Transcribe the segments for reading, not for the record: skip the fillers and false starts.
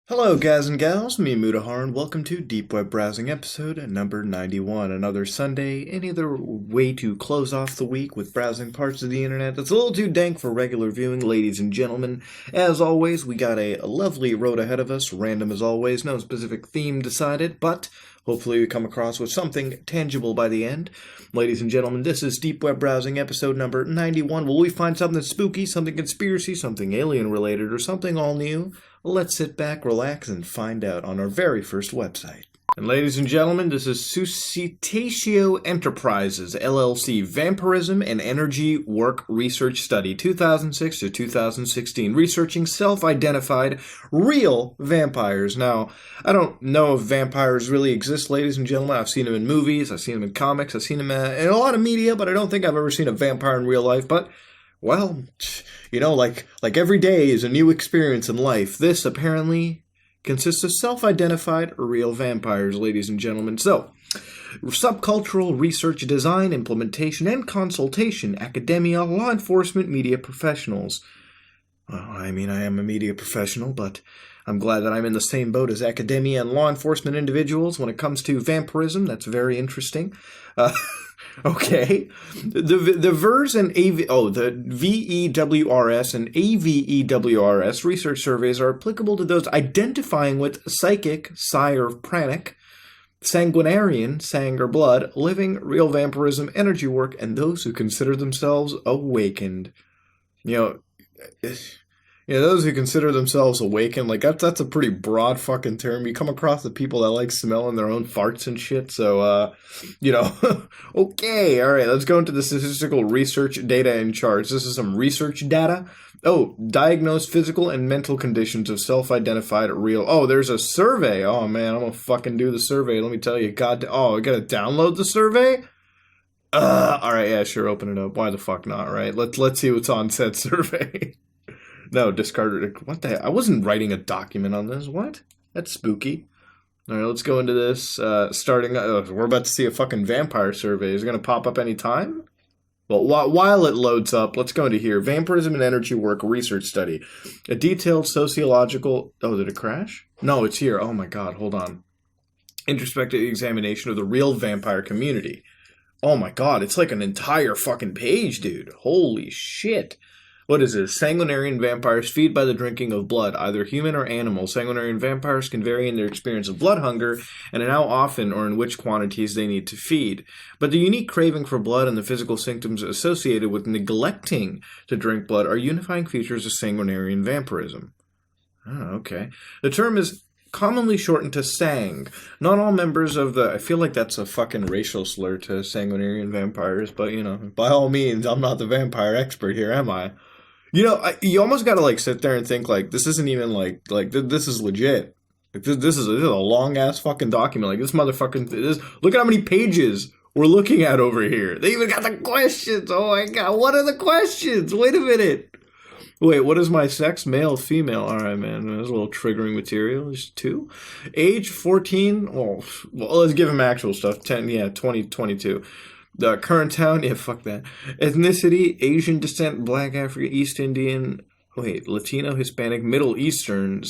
Hello, guys and gals. Me, Mudahar, and welcome to Deep Web Browsing episode number 91. Another Sunday, any other way to close off the week with browsing parts of the internet that's a little too dank for regular viewing, ladies and gentlemen. As always, we got a lovely road ahead of us, random as always, no specific theme decided, but hopefully we come across with something tangible by the end. Ladies and gentlemen, this is Deep Web Browsing episode number 91. Will we find something spooky, something conspiracy, something alien-related, or something all new? Let's sit back, relax, and find out on our very first website. And ladies and gentlemen, this is Corp Enterprises, LLC, Vampirism and Energy Work Research Study, 2006 to 2016, researching self-identified real vampires. Now, I don't know if vampires really exist, ladies and gentlemen. I've seen them in movies, I've seen them in comics, I've seen them in a lot of media, but I don't think I've ever seen a vampire in real life, but well, you know, like every day is a new experience in life. This apparently consists of self-identified real vampires, ladies and gentlemen. So, subcultural research, design, implementation, and consultation, academia, law enforcement, media professionals. Well, I mean, I am a media professional, but I'm glad that I'm in the same boat as academia and law enforcement individuals when it comes to vampirism. That's very interesting. Okay. The VERS and the VEWRS and AVEWRS research surveys are applicable to those identifying with psychic, psi or pranic, sanguinarian, sang or blood, living, real vampirism, energy work, and those who consider themselves awakened. Those who consider themselves awakened, like, that's a pretty broad fucking term. You come across the people that like smelling their own farts and shit, so, okay, alright, let's go into the statistical research data and charts. This is some research data. Oh, diagnose physical and mental conditions of self-identified real. Oh, there's a survey. Oh, man, I'm gonna fucking do the survey, let me tell you. I gotta download the survey? Alright, yeah, sure, open it up. Why the fuck not, right? Let's see what's on said survey. No, discarded. What the hell? I wasn't writing a document on this. What? That's spooky. All right, let's go into this. We're about to see a fucking vampire survey. Is it going to pop up any time? Well, while it loads up, let's go into here. Vampirism and Energy Work Research Study. A detailed sociological... Oh, did it crash? No, it's here. Oh my god, hold on. Introspective examination of the real vampire community. Oh my god, it's like an entire fucking page, dude. Holy shit. What is this? Sanguinarian vampires feed by the drinking of blood, either human or animal. Sanguinarian vampires can vary in their experience of blood hunger and in how often or in which quantities they need to feed. But the unique craving for blood and the physical symptoms associated with neglecting to drink blood are unifying features of sanguinarian vampirism. Oh, okay. The term is commonly shortened to sang. Not all members of the... I feel like that's a fucking racial slur to sanguinarian vampires, but, by all means, I'm not the vampire expert here, am I? You almost gotta, sit there and think, this isn't even, this is legit. This is a long-ass fucking document. This motherfucking... Look at how many pages we're looking at over here. They even got the questions. Oh, my God. What are the questions? Wait a minute. Wait, what is my sex? Male, female? All right, man. That's a little triggering material. Just 2. Age, 14. Oh, well, let's give him actual stuff. 10, yeah, 20, 22. Current town, yeah, fuck that. Ethnicity, Asian descent, Black, African, East Indian, Latino, Hispanic, Middle Eastern.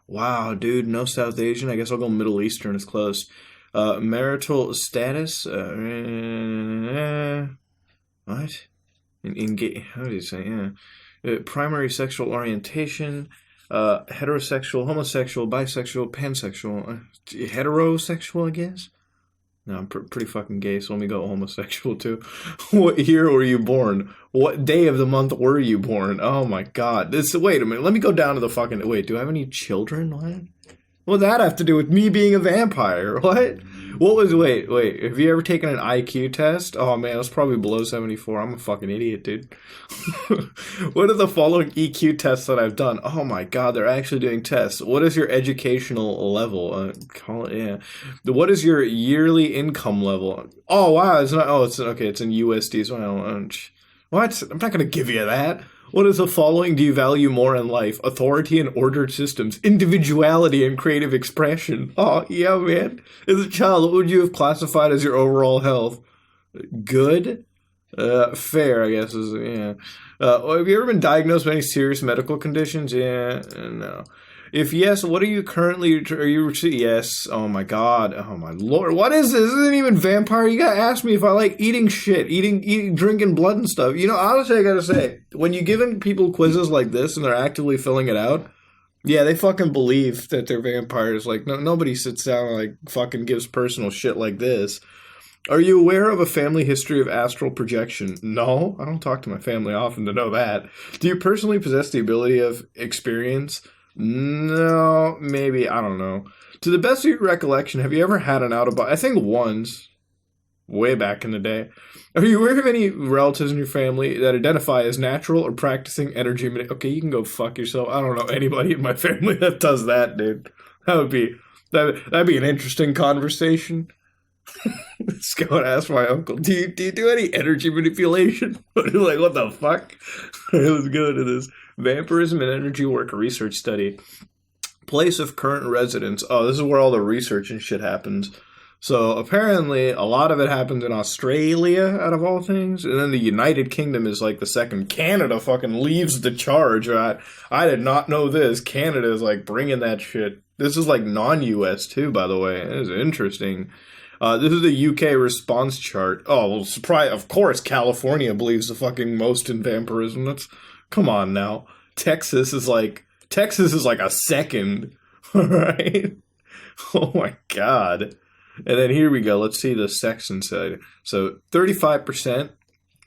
Wow, dude, no South Asian. I guess I'll go Middle Eastern, is close. Marital status, what? How do you say, yeah. Primary sexual orientation, heterosexual, homosexual, bisexual, pansexual, heterosexual, I guess? No, I'm pretty fucking gay, so let me go homosexual too. What year were you born? What day of the month were you born? Oh my god. Wait a minute, let me go down to the fucking... Wait, do I have any children? What? What would that have to do with me being a vampire? What? Wait, have you ever taken an IQ test? Oh man, it's probably below 74. I'm a fucking idiot, dude. What are the following EQ tests that I've done? Oh my god, they're actually doing tests. What is your educational level? What is your yearly income level? Oh wow, it's not, it's in USD, so I don't, what? I'm not gonna give you that. What is the following do you value more in life? Authority and ordered systems, individuality and creative expression. Oh, yeah, man. As a child, what would you have classified as your overall health? Good? Fair, I guess, is, yeah. Have you ever been diagnosed with any serious medical conditions? Yeah, no. If yes, what are you currently? Are you yes? Oh my god! Oh my lord! What is this? This isn't even vampire. You gotta ask me if I like eating shit, eating, drinking blood and stuff. You know, honestly, I gotta say, when you giving people quizzes like this and they're actively filling it out, yeah, they fucking believe that they're vampires. Like, no, nobody sits down and like fucking gives personal shit like this. Are you aware of a family history of astral projection? No, I don't talk to my family often to know that. Do you personally possess the ability of experience? No, maybe, I don't know. To the best of your recollection, have you ever had an out-of-body? I think once, way back in the day. Are you aware of any relatives in your family that identify as natural or practicing energy manipulation? Okay, you can go fuck yourself. I don't know anybody in my family that does that, dude. That'd be an interesting conversation. Let's go and ask my uncle. Do you do any energy manipulation? Like, what the fuck? Let's go to this. Vampirism and energy work research study. Place of current residence. Oh, this is where all the research and shit happens. So apparently a lot of it happens in Australia, out of all things. And then the United Kingdom is like the second. Canada fucking leads the charge, right? I did not know this. Canada is like bringing that shit. This is like non-US too, by the way. It is interesting. This is the UK response chart. Oh, well, surprise! Of course, California believes the fucking most in vampirism. Come on now. Texas is like a second. All right. Oh my god. And then here we go. Let's see the sex inside. So 35%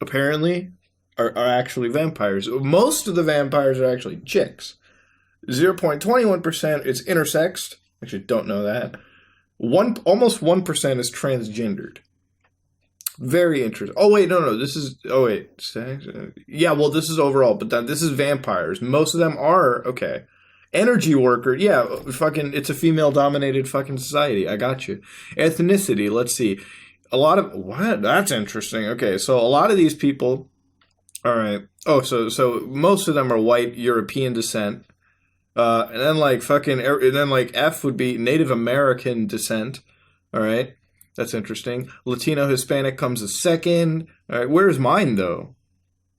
apparently are actually vampires. Most of the vampires are actually chicks. 0.21% is intersexed. Actually, don't know that. Almost 1% is transgendered. Very interesting. Oh wait, no. This is. Oh wait, yeah. Well, this is overall, but this is vampires. Most of them are okay. Energy worker. Yeah, fucking. It's a female-dominated fucking society. I got you. Ethnicity. Let's see. A lot of what? That's interesting. Okay, so a lot of these people. All right. Oh, so most of them are white European descent. And then like F would be Native American descent. All right. That's interesting. Latino Hispanic comes a second. All right. Where's mine though?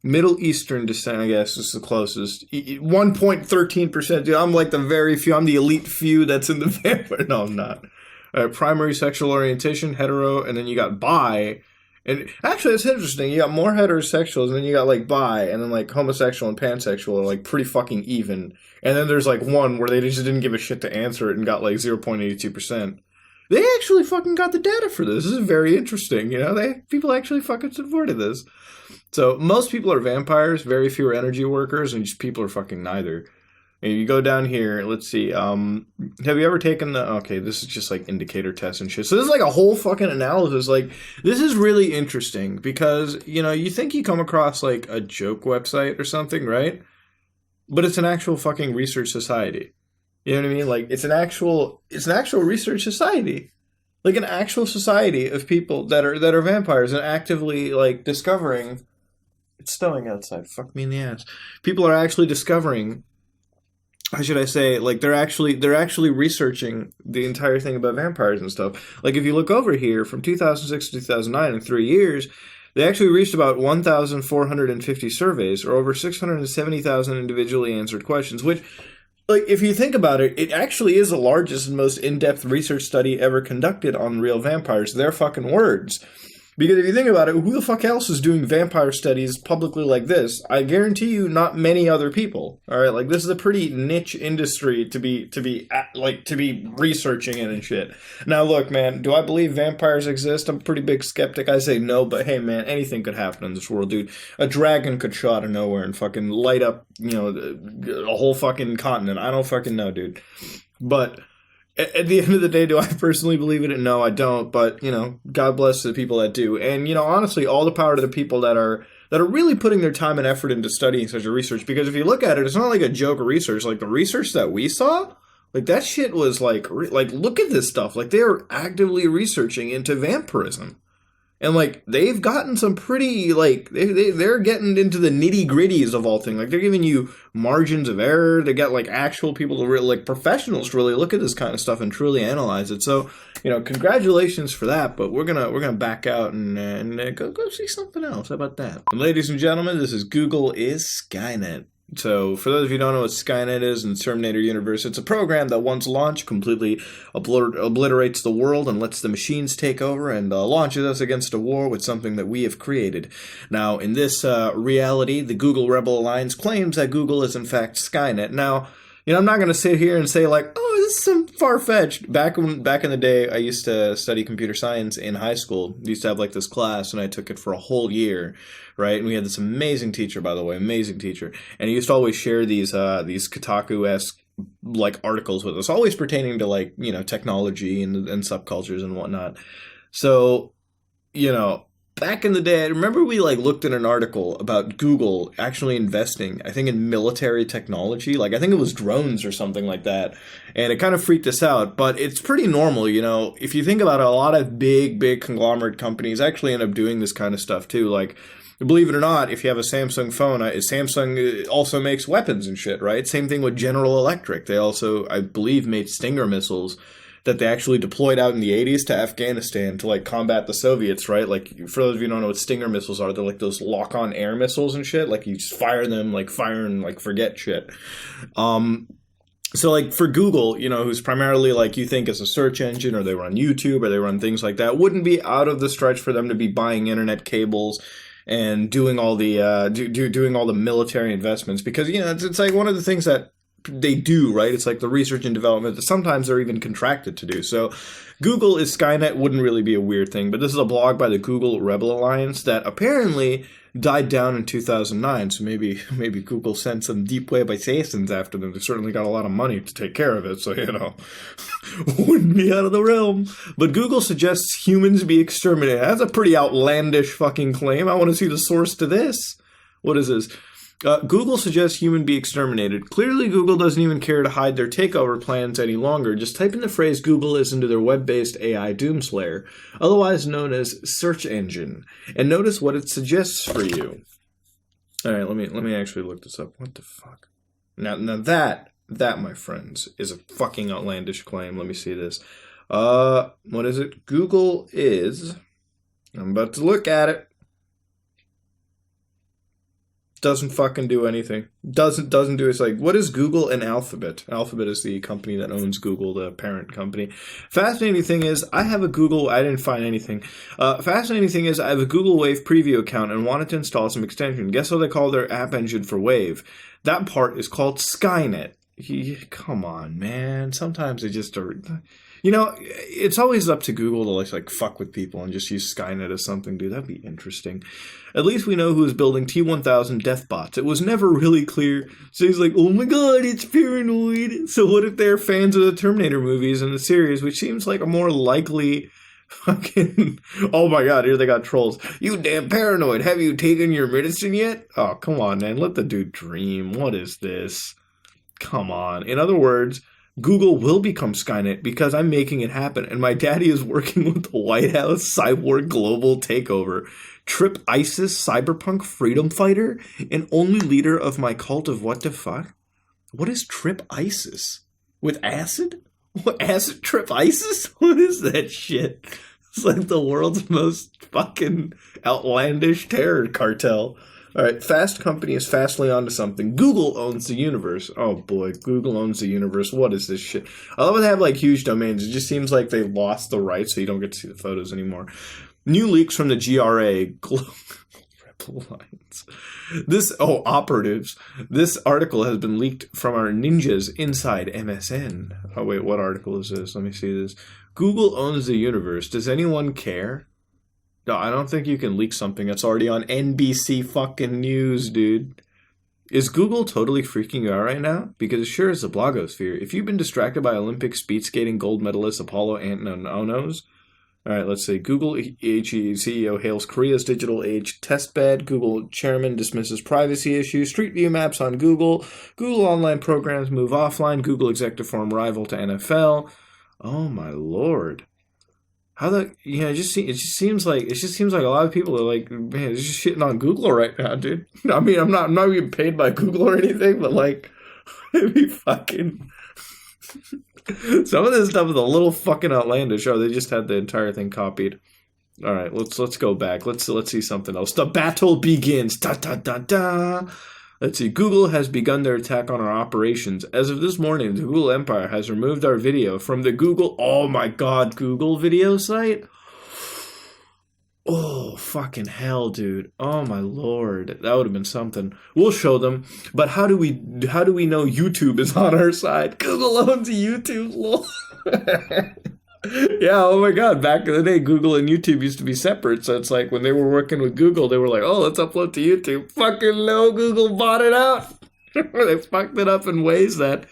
Middle Eastern descent, I guess, is the closest. 1.13%. Dude, I'm like the very few. I'm the elite few that's in the vampire. No, I'm not. All right. Primary sexual orientation, hetero, and then you got bi. And actually, it's interesting. You got more heterosexuals, and then you got like bi, and then like homosexual and pansexual are like pretty fucking even. And then there's like one where they just didn't give a shit to answer it and got like 0.82%. They actually fucking got the data for this. This is very interesting. You know, people actually fucking supported this. So most people are vampires, very few are energy workers, and just people are fucking neither. And you go down here, let's see, have you ever taken okay, this is just like indicator tests and shit. So this is like a whole fucking analysis. Like, this is really interesting because, you know, you think you come across like a joke website or something, right? But it's an actual fucking research society. You know what I mean? Like, it's an actual research society. Like an actual society of people that are vampires and actively like discovering. It's snowing outside. Fuck me in the ass. People are actually discovering. How should I say? Like they're actually researching the entire thing about vampires and stuff. Like if you look over here from 2006 to 2009 in 3 years, they actually reached about 1,450 surveys or over 670,000 individually answered questions, which, like, if you think about it, it actually is the largest and most in-depth research study ever conducted on real vampires. Their fucking words. Because if you think about it, who the fuck else is doing vampire studies publicly like this? I guarantee you not many other people. All right, like this is a pretty niche industry to be researching it and shit. Now look, man, do I believe vampires exist? I'm a pretty big skeptic. I say no, but hey man, anything could happen in this world, dude. A dragon could show out of nowhere and fucking light up, you know, a whole fucking continent. I don't fucking know, dude. But at the end of the day, do I personally believe it? No, I don't. But, you know, God bless the people that do. And, you know, honestly, all the power to the people that are really putting their time and effort into studying such a research. Because if you look at it, it's not like a joke of research. Like, the research that we saw, like, that shit was like, look at this stuff. Like, they are actively researching into vampirism. And, like, they've gotten some pretty, like, they're getting into the nitty-gritties of all things. Like, they're giving you margins of error. They got, like, actual people to really, like, professionals to really look at this kind of stuff and truly analyze it. So, you know, congratulations for that. But we're gonna back out and go see something else. How about that? And ladies and gentlemen, this is Google is Skynet. So, for those of you who don't know what Skynet is in Terminator Universe, it's a program that once launched completely obliterates the world and lets the machines take over and launches us against a war with something that we have created. Now, in this reality, the Google Rebel Alliance claims that Google is in fact Skynet. Now, I'm not going to sit here and say like, oh, this is some far-fetched. Back in the day, I used to study computer science in high school. We used to have like this class, and I took it for a whole year, right? And we had this amazing teacher, by the way, amazing teacher. And he used to always share these Kotaku-esque like articles with us, always pertaining to like, technology and subcultures and whatnot. So, back in the day, I remember we like looked at an article about Google actually investing, I think, in military technology. Like, I think it was drones or something like that. And it kind of freaked us out. But it's pretty normal, if you think about it, a lot of big conglomerate companies actually end up doing this kind of stuff too. Like, believe it or not, if you have a Samsung phone, Samsung also makes weapons and shit, right? Same thing with General Electric. They also, I believe, made Stinger missiles that they actually deployed out in the 80s to Afghanistan to, like, combat the Soviets, right? Like, for those of you who don't know what Stinger missiles are, they're like those lock-on air missiles and shit. Like, you just fire them, like, fire and, like, forget shit. So, like, for Google, who's primarily, like, you think as a search engine, or they run YouTube, or they run things like that, wouldn't be out of the stretch for them to be buying internet cables and doing all the doing all the military investments, because, it's like one of the things that they do, right? It's like the research and development that sometimes they're even contracted to do. So Google is Skynet wouldn't really be a weird thing, but this is a blog by the Google Rebel Alliance that apparently died down in 2009. So maybe Google sent some deep web assassins after them. They certainly got a lot of money to take care of it, so wouldn't be out of the realm. But Google suggests humans be exterminated. That's a pretty outlandish fucking claim. I want to see the source to this. What is this? Google suggests human be exterminated. Clearly, Google doesn't even care to hide their takeover plans any longer. Just type in the phrase Google is into their web-based AI doomslayer, otherwise known as search engine, and notice what it suggests for you. All right, let me actually look this up. What the fuck? Now that, my friends, is a fucking outlandish claim. Let me see this. What is it? Google is... I'm about to look at it. Doesn't fucking do anything. Doesn't do. It's like, what is Google and Alphabet? Alphabet is the company that owns Google, the parent company. Fascinating thing is, I have a Google. I didn't find anything. Fascinating thing is, I have a Google Wave preview account and wanted to install some extension. Guess what they call their app engine for Wave? That part is called Skynet. Come on, man. Sometimes they just are. It's always up to Google to like fuck with people and just use Skynet as something, dude. That'd be interesting. At least we know who is building T-1000 death bots. It was never really clear. So he's like, oh my god, it's paranoid. So what if they're fans of the Terminator movies and the series, which seems like a more likely fucking... Oh my god, here they got trolls. You damn paranoid. Have you taken your medicine yet? Oh, come on, man. Let the dude dream. What is this? Come on. In other words... Google will become Skynet because I'm making it happen, and my daddy is working with the White House cyborg global takeover. Trip ISIS cyberpunk freedom fighter and only leader of my cult of what the fuck? What is Trip ISIS? With acid? What, acid trip ISIS? What is that shit? It's like the world's most fucking outlandish terror cartel. All right, Fast Company is fastly onto something. Google owns the universe. Oh boy, Google owns the universe. What is this shit? I love when they have like huge domains. It just seems like they lost the rights, so you don't get to see the photos anymore. New leaks from the GRA. Rebel Alliance. Operatives. This article has been leaked from our ninjas inside MSN. Oh wait, what article is this? Let me see this. Google owns the universe. Does anyone care? No, I don't think you can leak something that's already on NBC fucking News, dude. Is Google totally freaking you out right now? Because it sure is the blogosphere. If you've been distracted by Olympic speed skating gold medalist Apollo Antonos, all right, let's see. Google CEO hails Korea's digital age testbed. Google chairman dismisses privacy issues. Street View maps on Google. Google online programs move offline. Google executive forum rival to NFL. Oh my lord. It just seems like a lot of people are like, man, it's just shitting on Google right now, dude. I mean, I'm not being paid by Google or anything, but like, it'd be fucking. Some of this stuff is a little fucking outlandish. Oh, they just had the entire thing copied. All right, let's go back. Let's see something else. The battle begins. Da da da da. Let's see. Google has begun their attack on our operations. As of this morning, the Google Empire has removed our video from the Google, oh my god, Google video site? Oh, fucking hell, dude. Oh my lord. That would have been something. We'll show them. But how do we know YouTube is on our side? Google owns YouTube, lol. Yeah, oh my god, back in the day, Google and YouTube used to be separate, so it's like when they were working with Google, they were like, oh, let's upload to YouTube. Fucking no, Google bought it out. They fucked it up in ways that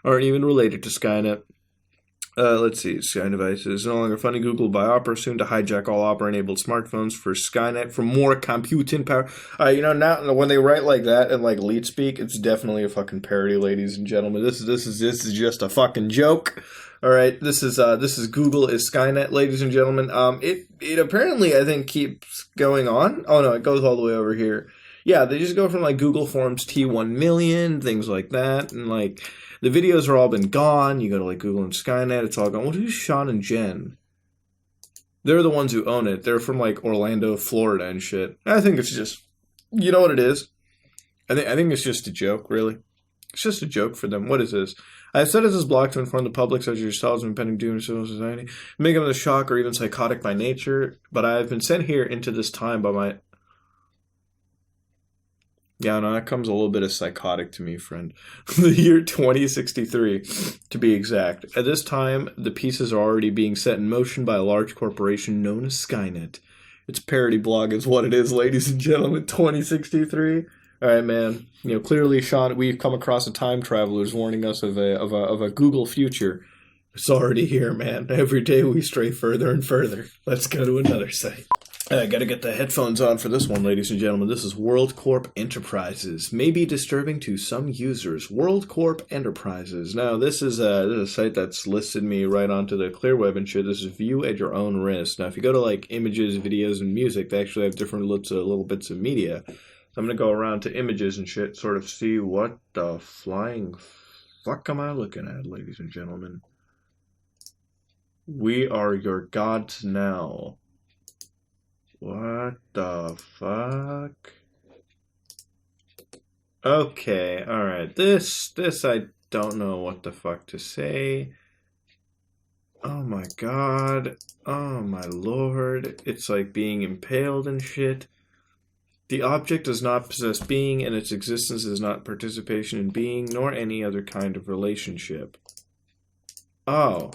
aren't even related to Skynet. Let's see, Sky devices. No longer funding Google by Opera, soon to hijack all Opera-enabled smartphones for Skynet for more computing power. Now when they write like that and like leet speak, it's definitely a fucking parody, ladies and gentlemen. This is just a fucking joke. All right, this is Google is Skynet, ladies and gentlemen. It apparently, I think, keeps going on. Oh no, it goes all the way over here. Yeah, they just go from like Google Forms T1 million, things like that, and like the videos are all been gone. You go to like Google and Skynet, it's all gone. Well, who's Sean and Jen? They're the ones who own it. They're from like Orlando, Florida and shit. I think it's just, you know what it is? I think it's just a joke, really. It's just a joke for them. What is this? I have set as this blog to inform the public such as yourselves of impending doom in civil society, make them the shock or even psychotic by nature, but I have been sent here into this time by my... Yeah, no, that comes a little bit of psychotic to me, friend. The year 2063, to be exact. At this time, the pieces are already being set in motion by a large corporation known as Skynet. Its parody blog is what it is, ladies and gentlemen, 2063. All right, man. You know, clearly, Sean, we've come across a time traveler who's warning us of a Google future. It's already here, man. Every day we stray further and further. Let's go to another site. I gotta get the headphones on for this one, ladies and gentlemen. This is WorldCorp Enterprises. May be disturbing to some users. WorldCorp Enterprises. Now, this is a site that's listed me right onto the clear web and shit. This is view at your own risk. Now, if you go to like images, videos, and music, they actually have different little bits of media. I'm going to go around to images and shit, sort of see what the flying fuck am I looking at, ladies and gentlemen. We are your gods now. What the fuck? Okay, alright. This I don't know what the fuck to say. Oh my god. Oh my lord. It's like being impaled and shit. The object does not possess being, and its existence is not participation in being, nor any other kind of relationship. Oh.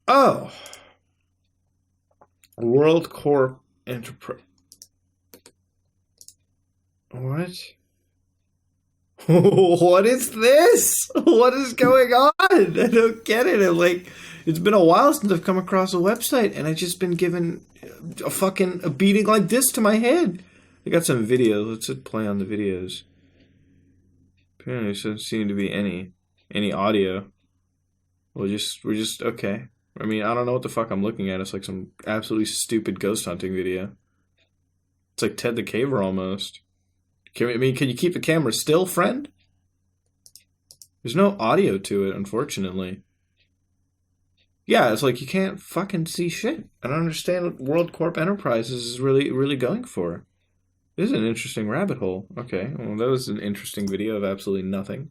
Oh. WorldCorp Enterprise. What? What is this? What is going on? I don't get it. It's been a while since I've come across a website, and I've just been given a beating like this to my head. I got some videos. Let's hit play on the videos. Apparently, there doesn't seem to be any audio. We're just okay. I mean, I don't know what the fuck I'm looking at. It's like some absolutely stupid ghost hunting video. It's like Ted the Caver almost. Can you keep the camera still, friend? There's no audio to it, unfortunately. Yeah, it's like you can't fucking see shit. I don't understand what WorldCorp Enterprises is really going for. This is an interesting rabbit hole. Okay, well, that was an interesting video of absolutely nothing.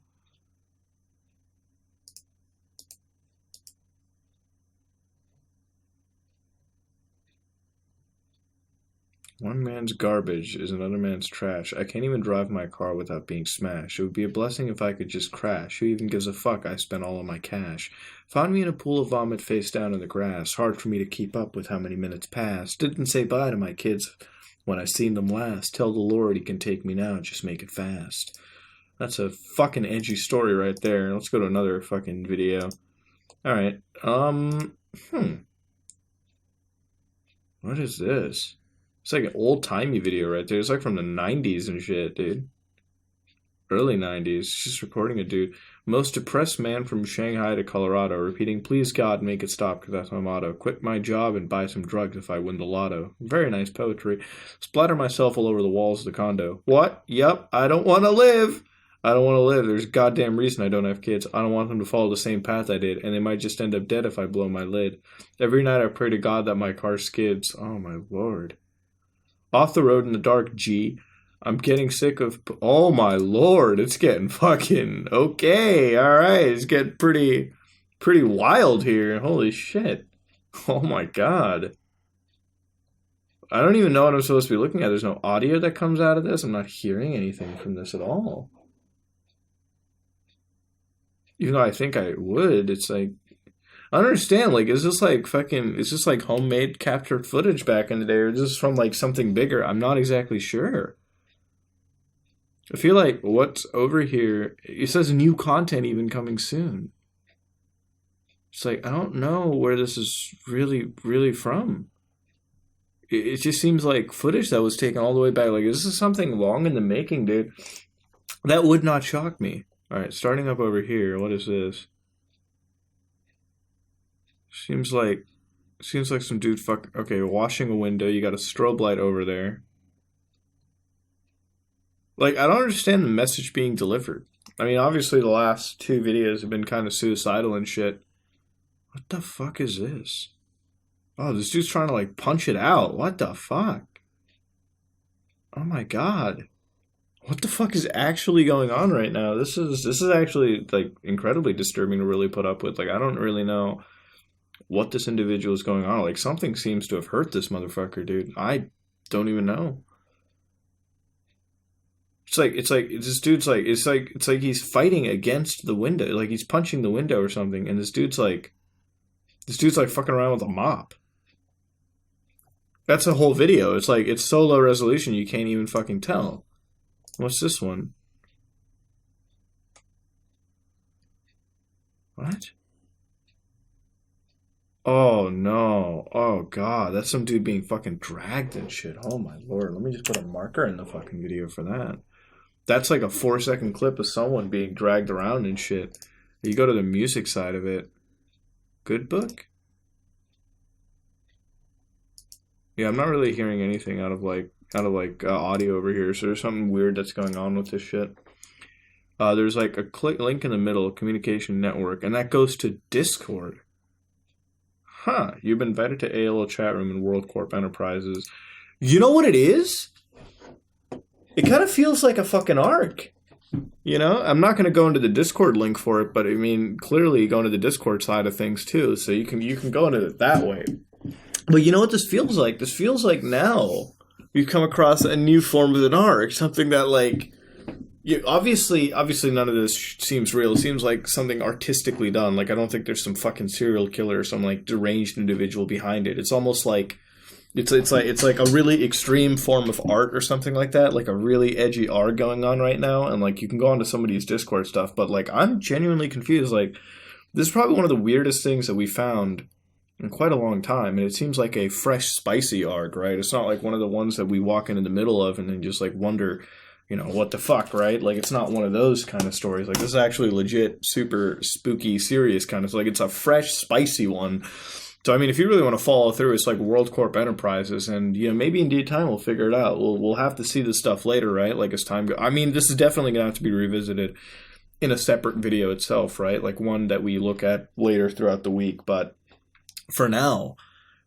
One man's garbage is another man's trash. I can't even drive my car without being smashed. It would be a blessing if I could just crash. Who even gives a fuck? I spent all of my cash. Found me in a pool of vomit face down in the grass. Hard for me to keep up with how many minutes passed. Didn't say bye to my kids when I seen them last. Tell the Lord he can take me now. Just make it fast. That's a fucking edgy story right there. Let's go to another fucking video. Alright. What is this? It's like an old-timey video right there. It's like from the 90s and shit, dude. Early 90s. It's just recording a dude. Most depressed man from Shanghai to Colorado. Repeating, please God, make it stop, because that's my motto. Quit my job and buy some drugs if I win the lotto. Very nice poetry. Splatter myself all over the walls of the condo. What? Yep, I don't want to live. I don't want to live. There's a goddamn reason I don't have kids. I don't want them to follow the same path I did, and they might just end up dead if I blow my lid. Every night I pray to God that my car skids. Oh, my Lord. Off the road in the dark, G. I'm getting sick of... Oh my lord, it's getting fucking... Okay, alright, it's getting pretty wild here. Holy shit. Oh my god. I don't even know what I'm supposed to be looking at. There's no audio that comes out of this. I'm not hearing anything from this at all. Even though I think I would, it's like... I don't understand, like, is this like fucking... Is this like homemade captured footage back in the day, or is this from like something bigger? I'm not exactly sure. I feel like what's over here... It says new content even coming soon. It's like, I don't know where this is really from. It just seems like footage that was taken all the way back. Like, is this something long in the making, dude? That would not shock me. Alright, starting up over here. What is this? Seems like some dude okay, washing a window. You got a strobe light over there. Like, I don't understand the message being delivered. I mean, obviously the last two videos have been kind of suicidal and shit. What the fuck is this? Oh, this dude's trying to, like, punch it out. What the fuck? Oh my god. What the fuck is actually going on right now? This is actually, like, incredibly disturbing to really put up with. Like, I don't really know what this individual is going on. Like, something seems to have hurt this motherfucker, dude. I don't even know. It's like this dude's like it's like he's fighting against the window, like he's punching the window or something, and this dude's like fucking around with a mop. That's the whole video. It's like it's so low resolution you can't even fucking tell. What's this one? What? Oh no. Oh god, that's some dude being fucking dragged and shit. Oh my lord. Let me just put a marker in the fucking video for that. That's like a 4-second clip of someone being dragged around and shit. You go to the music side of it. Good book? Yeah, I'm not really hearing anything out of audio over here, so there's something weird that's going on with this shit. There's like a link in the middle, communication network, and that goes to Discord. Huh, you've been invited to AOL chat room in WorldCorp Enterprises. You know what it is? It kind of feels like a fucking ARC. You know? I'm not going to go into the Discord link for it, but I mean, clearly go into the Discord side of things too, so you can go into it that way. But you know what this feels like? This feels like now we've come across a new form of an ARC, something that like... Obviously none of this seems real. It seems like something artistically done. Like, I don't think there's some fucking serial killer or some like deranged individual behind it. It's almost like it's like a really extreme form of art or something like that. Like a really edgy art going on right now. And like you can go onto somebody's Discord stuff, but like I'm genuinely confused. Like this is probably one of the weirdest things that we found in quite a long time. And it seems like a fresh, spicy art, right? It's not like one of the ones that we walk into the middle of and then just like wonder, you know, what the fuck, right? Like, it's not one of those kind of stories. Like, this is actually legit, super spooky, serious kind of... Like, it's a fresh, spicy one. So, I mean, if you really want to follow through, it's like WorldCorp Enterprises. And, you know, maybe in due time we'll figure it out. We'll have to see this stuff later, right? Like, as time goes... I mean, this is definitely going to have to be revisited in a separate video itself, right? Like, one that we look at later throughout the week. But for now...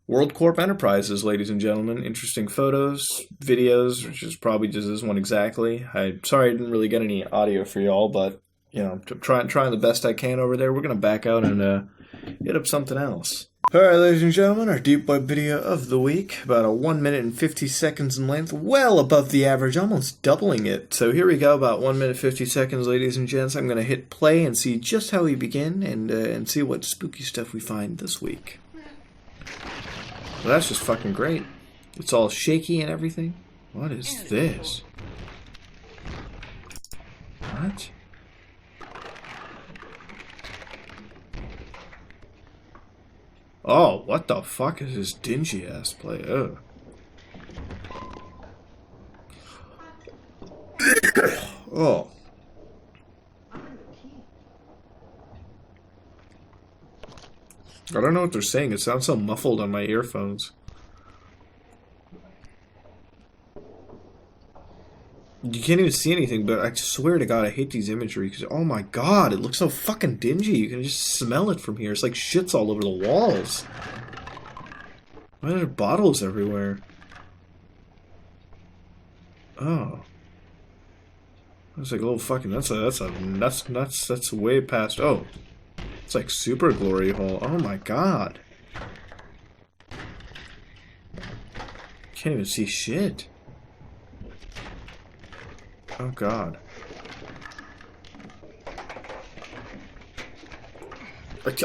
WorldCorp Enterprises, ladies and gentlemen. Interesting photos, videos, which is probably just this one exactly. Sorry I didn't really get any audio for y'all, but, you know, trying the best I can over there. We're going to back out and hit up something else. Alright, ladies and gentlemen, our deep web video of the week. About a 1 minute and 50 seconds in length. Well above the average, almost doubling it. So here we go, about 1 minute 50 seconds, ladies and gents. I'm going to hit play and see just how we begin and see what spooky stuff we find this week. Well, that's just fucking great. It's all shaky and everything. What is this? What? Oh, what the fuck is this dingy ass play? Oh. Oh. I don't know what they're saying. It sounds so muffled on my earphones. You can't even see anything, but I swear to God, I hate these imagery because, oh my God, it looks so fucking dingy. You can just smell it from here. It's like shit's all over the walls. Why are there bottles everywhere? Oh. It's like a little fucking, that's way past, oh. It's like super glory hole. Oh my god. Can't even see shit. Oh god.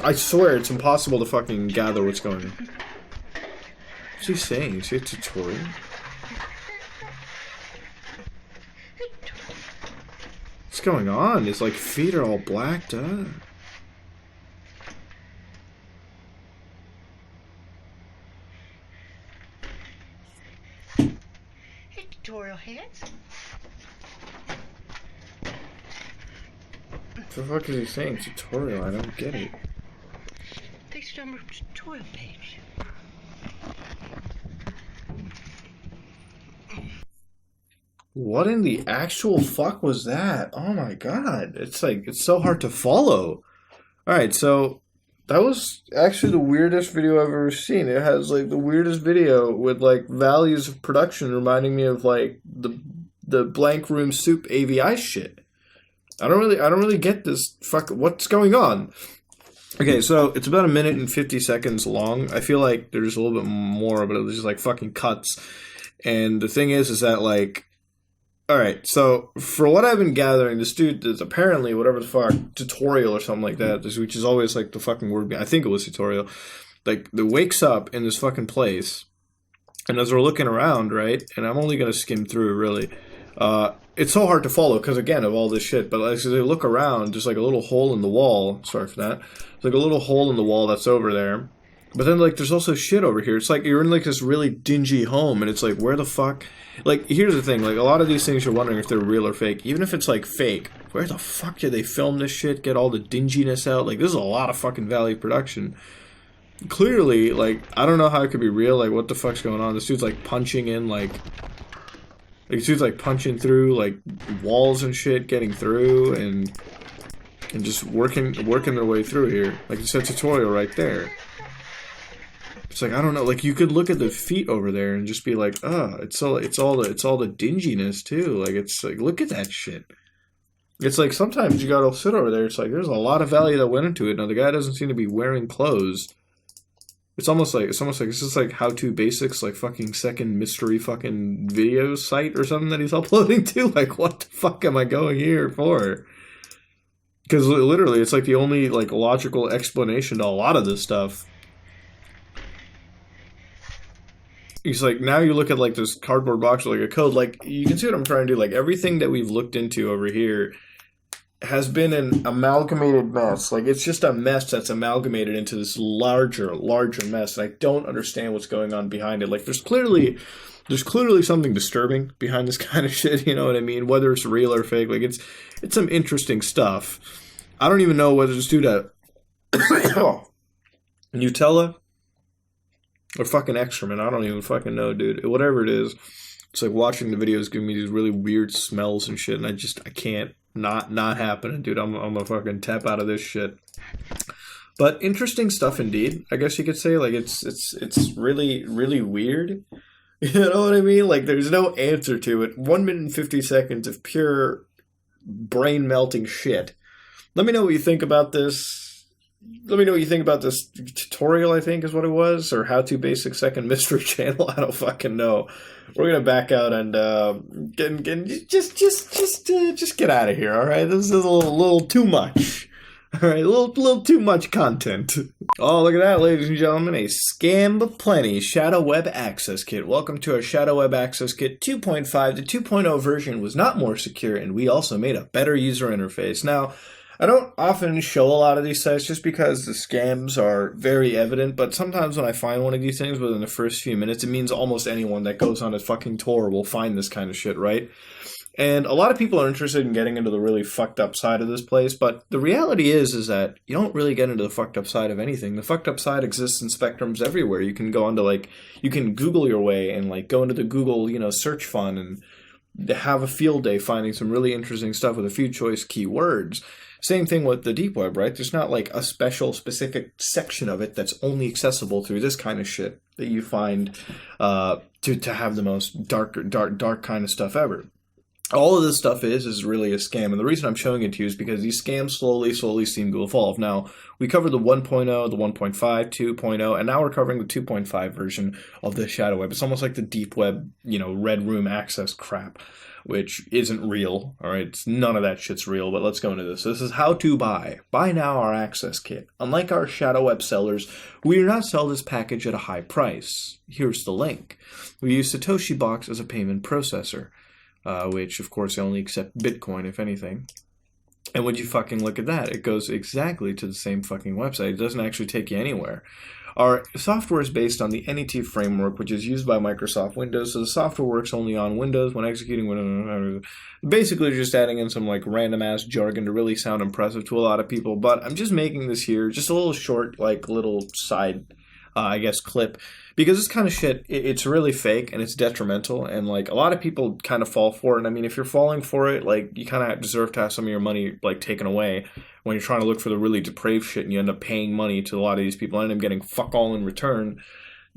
I swear it's impossible to fucking gather what's going on. What's he saying? Is he a tutorial? What's going on? His like feet are all blacked out. Hey, tutorial heads. What the fuck is he saying? Tutorial? I don't get it. Takes you down the tutorial page. What in the actual fuck was that? Oh my god. It's like, it's so hard to follow. Alright, so that was actually the weirdest video I've ever seen. It has like the weirdest video with like values of production reminding me of like the blank room soup AVI shit. I don't really get this what's going on. Okay, so it's about 1 minute and 50 seconds long. I feel like there's a little bit more, but it was just like fucking cuts. And the thing is that like, alright, so for what I've been gathering, this dude is apparently whatever the fuck, tutorial or something like that, which is always like the fucking word, I think it was tutorial, like, that wakes up in this fucking place, and as we're looking around, right, and I'm only gonna skim through, really, it's so hard to follow, because again, of all this shit, but as they look around, there's like a little hole in the wall, sorry for that, there's like a little hole in the wall that's over there, but then, like, there's also shit over here. It's like you're in, like, this really dingy home, and it's like, where the fuck? Like, here's the thing. Like, a lot of these things you're wondering if they're real or fake. Even if it's, like, fake, where the fuck did they film this shit? Get all the dinginess out? Like, this is a lot of fucking value production. Clearly, like, I don't know how it could be real. Like, what the fuck's going on? This dude's, like, punching in, like... this dude's, like, punching through, like, walls and shit, getting through, and just working their way through here. Like, it's a tutorial right there. It's like, I don't know, like, you could look at the feet over there and just be like, oh, it's all the dinginess too. Like, it's like, look at that shit. It's like, sometimes you gotta sit over there, it's like, there's a lot of value that went into it. Now, the guy doesn't seem to be wearing clothes. It's almost like, it's just like how-to basics, like fucking second mystery fucking video site or something that he's uploading to. Like, what the fuck am I going here for? Because literally, it's like the only, like, logical explanation to a lot of this stuff. It's like, now you look at, like, this cardboard box with, like, a code. Like, you can see what I'm trying to do. Like, everything that we've looked into over here has been an amalgamated mess. Like, it's just a mess that's amalgamated into this larger mess. And I don't understand what's going on behind it. Like, there's clearly something disturbing behind this kind of shit, you know what I mean? Whether it's real or fake. Like, it's some interesting stuff. I don't even know whether to do that. Nutella or fucking excrement. I don't even fucking know, dude. Whatever it is, it's like watching the videos giving me these really weird smells and shit, and I can't not happening, dude. I'm gonna fucking tap out of this shit. But interesting stuff indeed, I guess you could say. Like, it's really, really weird. You know what I mean? Like, there's no answer to it. 1 minute and 50 seconds of pure brain melting shit. Let me know what you think about this. Let me know what you think about this tutorial, I think is what it was, or How to Basic Second Mystery Channel. I don't fucking know. We're gonna back out and just get out of here. All right, this is a little too much. All right, a little too much content. Oh, look at that, ladies and gentlemen, a scam plenty Shadow Web Access Kit. Welcome to our Shadow Web Access Kit 2.5. The 2.0 version was not more secure, and we also made a better user interface. Now, I don't often show a lot of these sites just because the scams are very evident, but sometimes when I find one of these things within the first few minutes, it means almost anyone that goes on a fucking tour will find this kind of shit, right? And a lot of people are interested in getting into the really fucked up side of this place, but the reality is that you don't really get into the fucked up side of anything. The fucked up side exists in spectrums everywhere. You can go onto, like, you can Google your way and, like, go into the Google, you know, search fund and have a field day finding some really interesting stuff with a few choice keywords. Same thing with the deep web, right? There's not like a specific section of it that's only accessible through this kind of shit that you find to have the most dark kind of stuff ever. All of this stuff is really a scam, and the reason I'm showing it to you is because these scams slowly seem to evolve. Now, we covered the 1.0, the 1.5, 2.0, and now we're covering the 2.5 version of the shadow web. It's almost like the deep web, red room access crap, which isn't real, all right? None of that shit's real, but let's go into this. This is how to buy. Buy now our access kit. Unlike our shadow web sellers, we do not sell this package at a high price. Here's the link. We use Satoshi Box as a payment processor. Which, of course, they only accept Bitcoin, if anything. And would you fucking look at that? It goes exactly to the same fucking website. It doesn't actually take you anywhere. Our software is based on the NET framework, which is used by Microsoft Windows. So the software works only on Windows when executing Windows. Basically, just adding in some random-ass jargon to really sound impressive to a lot of people. But I'm just making this here just a little short, little side clip, because this kind of shit, it's really fake and it's detrimental, and a lot of people kind of fall for it. And I mean, if you're falling for it, you kind of deserve to have some of your money taken away when you're trying to look for the really depraved shit, and you end up paying money to a lot of these people and end up getting fuck all in return.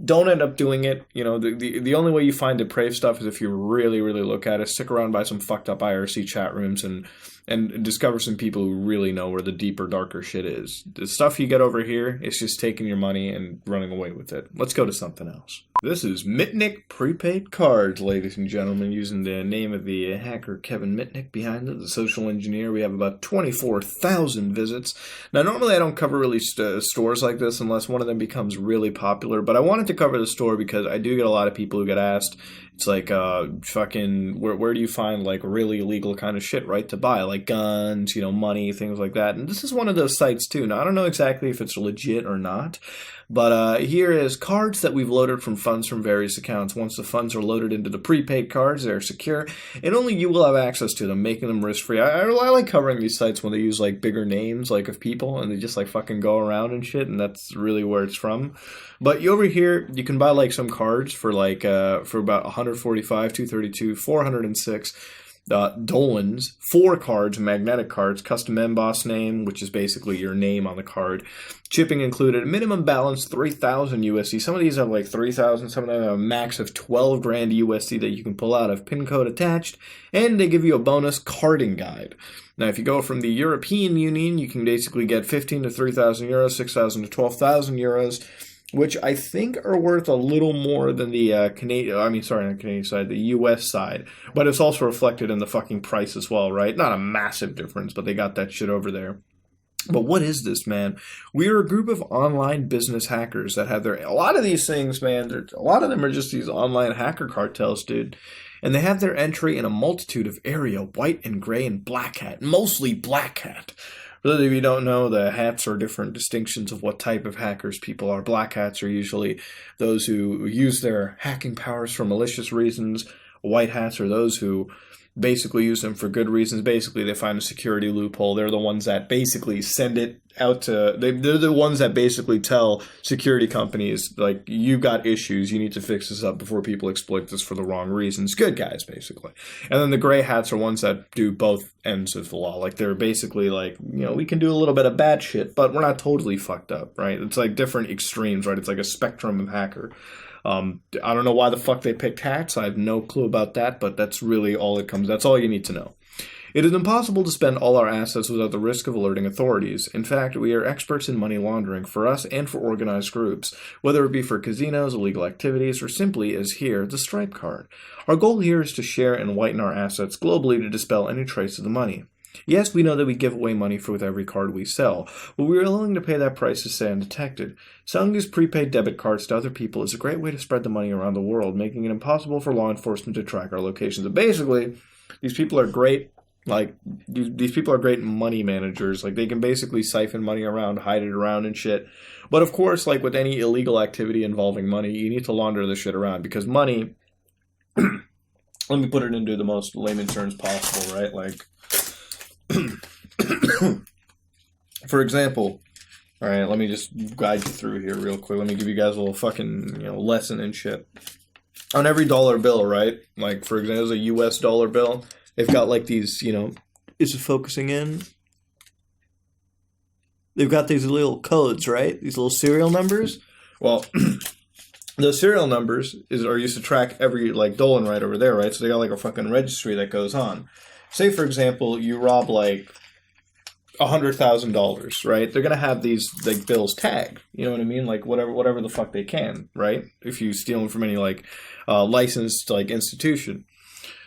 Don't end up doing it. The only way you find depraved stuff is if you really look at it, stick around by some fucked up IRC chat rooms and discover some people who really know where the deeper, darker shit is. The stuff you get over here, it's just taking your money and running away with it. Let's go to something else. This is Mitnick prepaid cards, ladies and gentlemen, using the name of the hacker Kevin Mitnick behind it, the social engineer. We have about 24,000 visits. Now, normally I don't cover really stores like this unless one of them becomes really popular, but I wanted to cover the store because I do get a lot of people who get asked, it's where do you find really illegal kind of shit, right, to buy, guns, money, things like that. And this is one of those sites too. Now, I don't know exactly if it's legit or not, but here is cards that we've loaded from funds from various accounts. Once the funds are loaded into the prepaid cards, they're secure, and only you will have access to them, making them risk-free. I like covering these sites when they use bigger names of people, and they just fucking go around and shit, and that's really where it's from. But over here, you can buy some cards for for about 145, 232, 406. Dolans, 4 cards, magnetic cards, custom emboss name, which is basically your name on the card, shipping included, minimum balance 3,000 USD. Some of these have 3,000, some of them have a max of 12 grand USD that you can pull out of, pin code attached, and they give you a bonus carding guide. Now, if you go from the European Union, you can basically get 15 to 3,000 euros, 6,000 to 12,000 euros, which I think are worth a little more than the not Canadian side, the US side. But it's also reflected in the fucking price as well, right? Not a massive difference, but they got that shit over there. But what is this, man? We are a group of online business hackers that have a lot of these things, man, a lot of them are just these online hacker cartels, dude. And they have their entry in a multitude of area, white and gray and black hat, mostly black hat. For those of you who don't know, the hats are different distinctions of what type of hackers people are. Black hats are usually those who use their hacking powers for malicious reasons. White hats are those who basically use them for good reasons. Basically, they find a security loophole. They're the ones that basically send it out to... They're the ones that basically tell security companies, you got issues, you need to fix this up before people exploit this for the wrong reasons. Good guys, basically. And then the gray hats are ones that do both ends of the law. They're basically we can do a little bit of bad shit, but we're not totally fucked up, right? It's different extremes, right? It's a spectrum of hacker. I don't know why the fuck they picked hats. I have no clue about that, but that's really all it comes. That's all you need to know. It is impossible to spend all our assets without the risk of alerting authorities. In fact, we are experts in money laundering for us and for organized groups, whether it be for casinos, illegal activities, or simply, as here, the Stripe card. Our goal here is to share and whiten our assets globally to dispel any trace of the money. Yes, we know that we give away money with every card we sell, but we are willing to pay that price to stay undetected. Selling these prepaid debit cards to other people is a great way to spread the money around the world, making it impossible for law enforcement to track our locations. And basically, these people are great. These people are great money managers. They can basically siphon money around, hide it around and shit. But of course, with any illegal activity involving money, you need to launder this shit around, because money, let me put it into the most layman terms possible, right? For example, all right, let me just guide you through here real quick. Let me give you guys a little fucking, lesson and shit. On every dollar bill, right? For example, there's a US dollar bill. They've got these, is it focusing in? They've got these little codes, right? These little serial numbers. Well, The serial numbers are used to track every, like, Dolan right over there, right? So they got, like, a fucking registry that goes on. Say, for example, you rob, like, $100,000, right? They're going to have these, like, bills tagged. You know what I mean? Like, whatever the fuck they can, right? If you steal them from any, like, licensed, like, institution.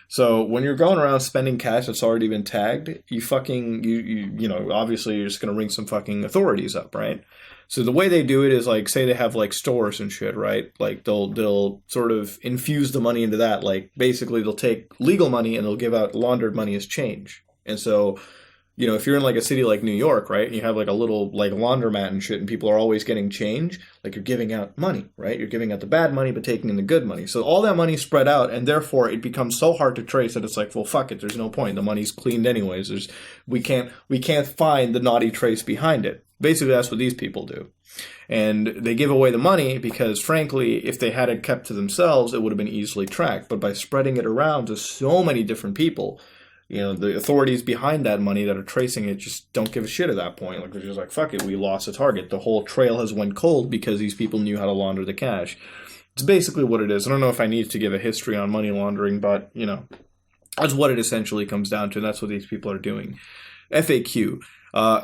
So when you're going around spending cash that's already been tagged, you know, obviously you're just going to ring some fucking authorities up, right? So the way they do it is, like, say they have, like, stores and shit, right? Like, they'll sort of infuse the money into that. Like, basically they'll take legal money and they'll give out laundered money as change. And so, you know, if you're in, like, a city like New York, right, and you have, like, a little, like, laundromat and shit, and people are always getting change, like, you're giving out money, right? You're giving out the bad money, but taking in the good money. So all that money's spread out, and therefore it becomes so hard to trace that it's like, well, fuck it, there's no point. The money's cleaned anyways. We can't find the naughty trace behind it. Basically, that's what these people do. And they give away the money because, frankly, if they had it kept to themselves, it would have been easily tracked. But by spreading it around to so many different people, you know, the authorities behind that money that are tracing it just don't give a shit at that point. Like, they're just like, fuck it, we lost the target. The whole trail has went cold because these people knew how to launder the cash. It's basically what it is. I don't know if I need to give a history on money laundering, but, you know, that's what it essentially comes down to, and that's what these people are doing. FAQ.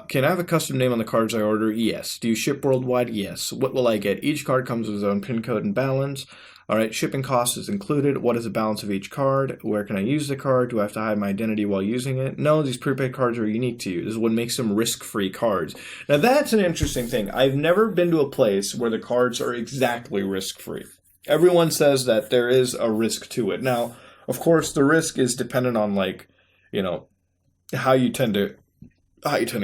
Can I have a custom name on the cards I order? Yes. Do you ship worldwide? Yes. What will I get? Each card comes with its own PIN code and balance. All right, shipping cost is included. What is the balance of each card? Where can I use the card? Do I have to hide my identity while using it? No, these prepaid cards are unique to you. This is what makes them risk-free cards. Now, that's an interesting thing. I've never been to a place where the cards are exactly risk-free. Everyone says that there is a risk to it. Now, of course, the risk is dependent on, like, you know, how you tend to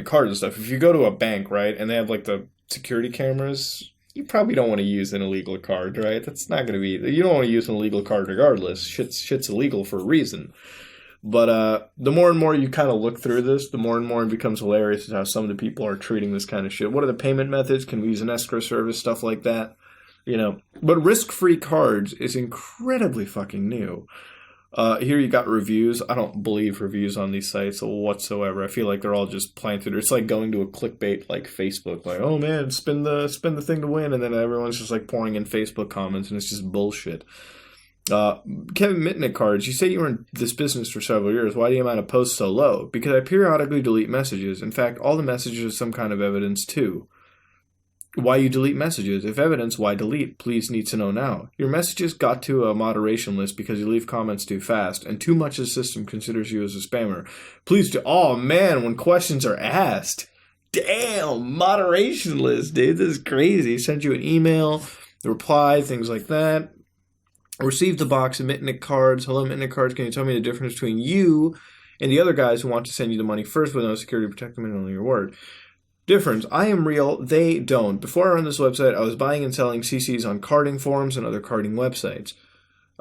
card and stuff. If you go to a bank, right, and they have, like, the security cameras, you probably don't want to use an illegal card, right? That's not going to be... You don't want to use an illegal card regardless. Shit's illegal for a reason. But the more and more you kind of look through this, the more and more it becomes hilarious how some of the people are treating this kind of shit. What are the payment methods? Can we use an escrow service? Stuff like that. You know. But risk-free cards is incredibly fucking new. Here you got reviews. I don't believe reviews on these sites whatsoever. I feel like they're all just planted. It's like going to a clickbait like Facebook, like, oh man, spin the thing to win, and then everyone's just like pouring in Facebook comments, and it's just bullshit. Kevin Mitnick cards. You say you were in this business for several years. Why do you amount of posts so low? Because I periodically delete messages. In fact, all the messages are some kind of evidence too. Why you delete messages? If evidence, why delete? Please need to know now. Your messages got to a moderation list because you leave comments too fast, and too much of the system considers you as a spammer. Please do. Oh man, when questions are asked. Damn, moderation list, dude. This is crazy. Sent you an email, the reply, things like that. Received the box of Mitnick cards. Hello, Mitnick cards. Can you tell me the difference between you and the other guys who want to send you the money first with no security to protect them and only your word? Difference. I am real. They don't. Before I run this website, I was buying and selling CCs on carding forums and other carding websites.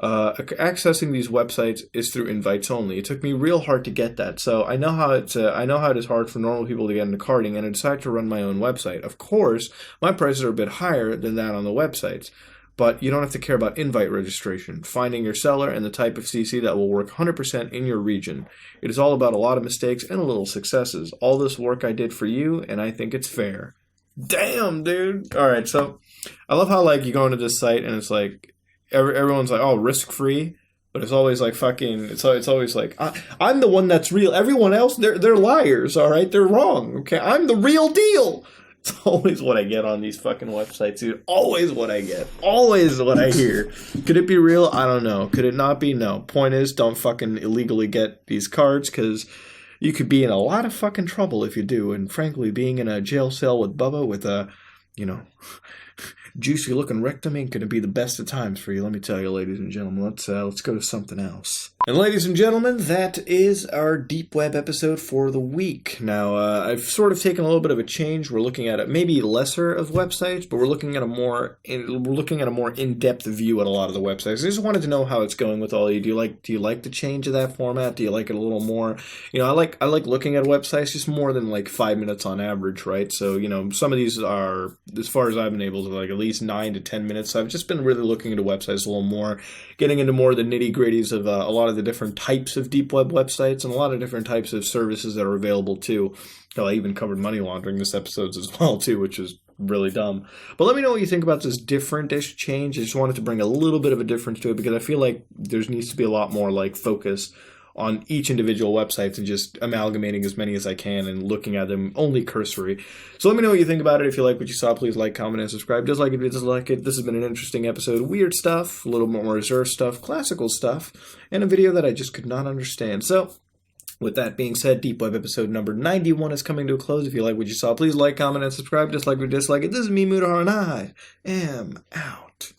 Accessing these websites is through invites only. It took me real hard to get that, so I know how it is hard for normal people to get into carding, and I decided to run my own website. Of course, my prices are a bit higher than that on the websites. But you don't have to care about invite registration, finding your seller, and the type of CC that will work 100% in your region. It is all about a lot of mistakes and a little successes. All this work I did for you, and I think it's fair. Damn, dude. All right, so I love how, like, you go into this site, and it's like, everyone's like, oh, risk-free, but it's always like fucking, it's always like, I'm the one that's real. Everyone else, they're liars, all right? They're wrong, okay? I'm the real deal. It's always what I get on these fucking websites, dude. Always what I get. Always what I hear. Could it be real? I don't know. Could it not be? No. Point is, don't fucking illegally get these cards, because you could be in a lot of fucking trouble if you do. And frankly, being in a jail cell with Bubba with a, you know, juicy looking rectum ain't gonna be the best of times for you. Let me tell you, ladies and gentlemen. Let's go to something else. And ladies and gentlemen, that is our Deep Web episode for the week. Now, I've sort of taken a little bit of a change. We're looking at maybe lesser of websites, but we're looking at a more in-depth view at a lot of the websites. I just wanted to know how it's going with all of you. Do you like the change of that format? Do you like it a little more? You know, I like looking at websites just more than like 5 minutes on average, right? So, you know, some of these are, as far as I've been able to, like at least 9 to 10 minutes. So I've just been really looking into websites a little more, getting into more of the nitty-gritties of a lot of the different types of deep web websites and a lot of different types of services that are available too. Hell, I even covered money laundering this episode as well too, which is really dumb. But let me know what you think about this different-ish change. I just wanted to bring a little bit of a difference to it because I feel like there needs to be a lot more like focus on each individual website and just amalgamating as many as I can and looking at them only cursory. So let me know what you think about it. If you like what you saw, please like, comment, and subscribe. Dislike it if you dislike it. This has been an interesting episode. Weird stuff, a little bit more reserved stuff, classical stuff, and a video that I just could not understand. So with that being said, Deep Web episode number 91 is coming to a close. If you like what you saw, please like, comment, and subscribe. Dislike or dislike it. This is me, Mudahar, and I am out.